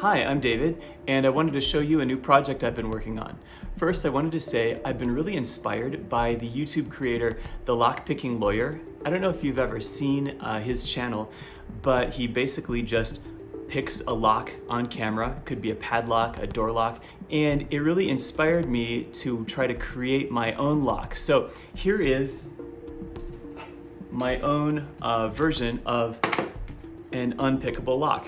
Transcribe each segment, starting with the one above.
Hi, I'm David, and I wanted to show you a new project I've been working on. First, I wanted to say I've been really inspired by the YouTube creator, the Lockpicking Lawyer. I don't know if you've ever seen his channel, but he basically just picks a lock on camera. It could be a padlock, a door lock, and it really inspired me to try to create my own lock. So here is my own version of an unpickable lock.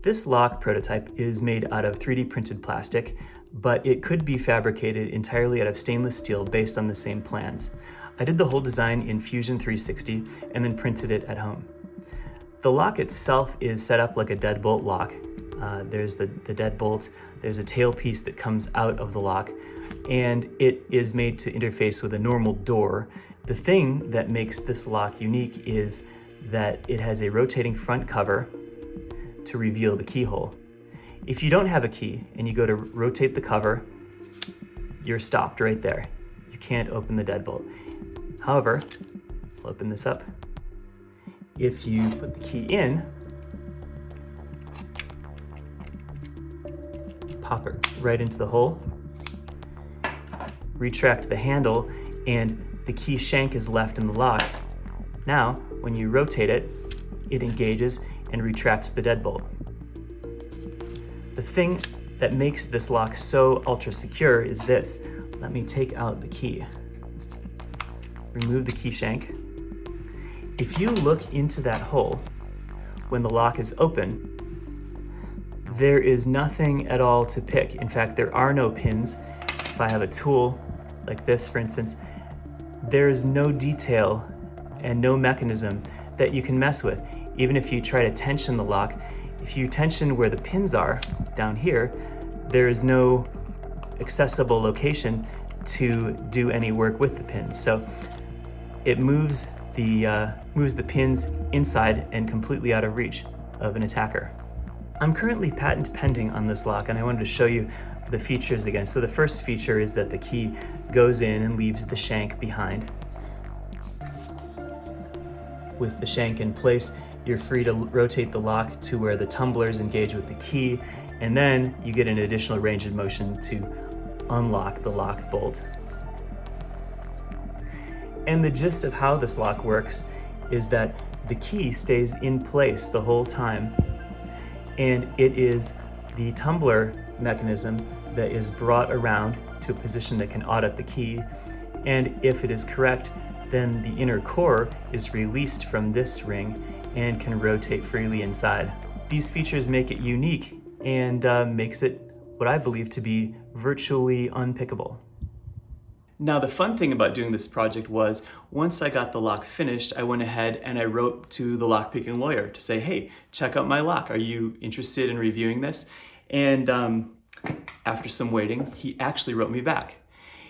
This lock prototype is made out of 3D printed plastic, but it could be fabricated entirely out of stainless steel based on the same plans. I did the whole design in Fusion 360 and then printed it at home. The lock itself is set up like a deadbolt lock. There's the deadbolt, there's a tail piece that comes out of the lock, and it is made to interface with a normal door. The thing that makes this lock unique is that it has a rotating front cover to reveal the keyhole. If you don't have a key and you go to rotate the cover, you're stopped right there. You can't open the deadbolt. However, I'll open this up. If you put the key in, pop it right into the hole, retract the handle, and the key shank is left in the lock. Now, when you rotate it, it engages and retracts the deadbolt. The thing that makes this lock so ultra secure is this. Let me take out the key. Remove the key shank. If you look into that hole when the lock is open, there is nothing at all to pick. In fact, there are no pins. If I have a tool like this, for instance, there is no detail and no mechanism that you can mess with. Even if you try to tension the lock, if you tension where the pins are, down here, there is no accessible location to do any work with the pins. So it moves the pins inside and completely out of reach of an attacker. I'm currently patent pending on this lock, and I wanted to show you the features again. So the first feature is that the key goes in and leaves the shank behind. With the shank in place, you're free to rotate the lock to where the tumblers engage with the key, and then you get an additional range of motion to unlock the lock bolt. And the gist of how this lock works is that the key stays in place the whole time, and it is the tumbler mechanism that is brought around to a position that can audit the key, and if it is correct, then the inner core is released from this ring and can rotate freely inside. These features make it unique and makes it what I believe to be virtually unpickable. Now, the fun thing about doing this project was, once I got the lock finished, I went ahead and I wrote to the Lockpicking Lawyer to say, hey, check out my lock. Are you interested in reviewing this? And after some waiting, he actually wrote me back.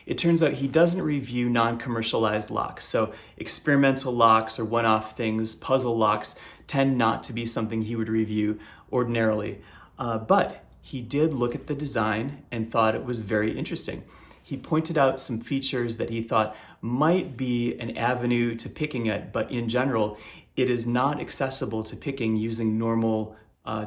It turns out he doesn't review non-commercialized locks. So experimental locks or one-off things, puzzle locks, tend not to be something he would review ordinarily. But he did look at the design and thought it was very interesting. He pointed out some features that he thought might be an avenue to picking it, but in general, it is not accessible to picking using normal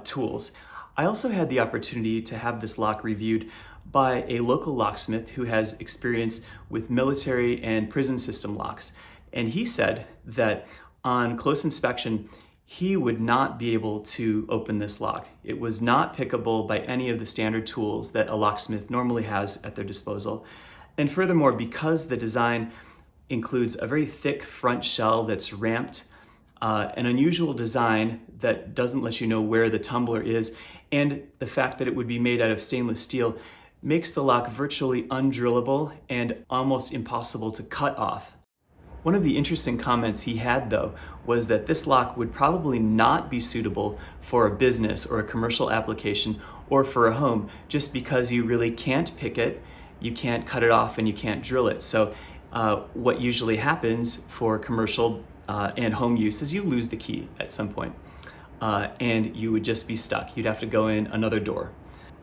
tools. I also had the opportunity to have this lock reviewed by a local locksmith who has experience with military and prison system locks. And he said that on close inspection, he would not be able to open this lock. It was not pickable by any of the standard tools that a locksmith normally has at their disposal. And furthermore, because the design includes a very thick front shell that's ramped, an unusual design that doesn't let you know where the tumbler is, and the fact that it would be made out of stainless steel makes the lock virtually undrillable and almost impossible to cut off. One of the interesting comments he had, though, was that this lock would probably not be suitable for a business or a commercial application or for a home, just because you really can't pick it, you can't cut it off, and you can't drill it. So what usually happens for commercial and home use is you lose the key at some point, and you would just be stuck. You'd have to go in another door.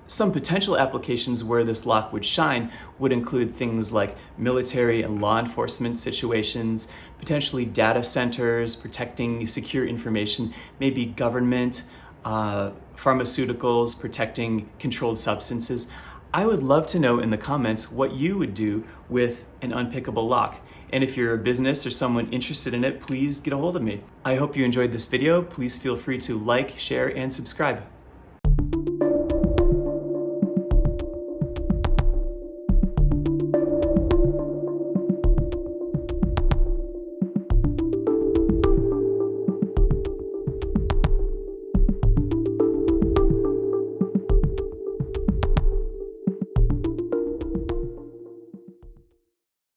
Some potential applications where this lock would shine would include things like military and law enforcement situations, potentially data centers, protecting secure information, maybe government, pharmaceuticals, protecting controlled substances. I would love to know in the comments what you would do with an unpickable lock. And if you're a business or someone interested in it, please get a hold of me. I hope you enjoyed this video. Please feel free to like, share, and subscribe.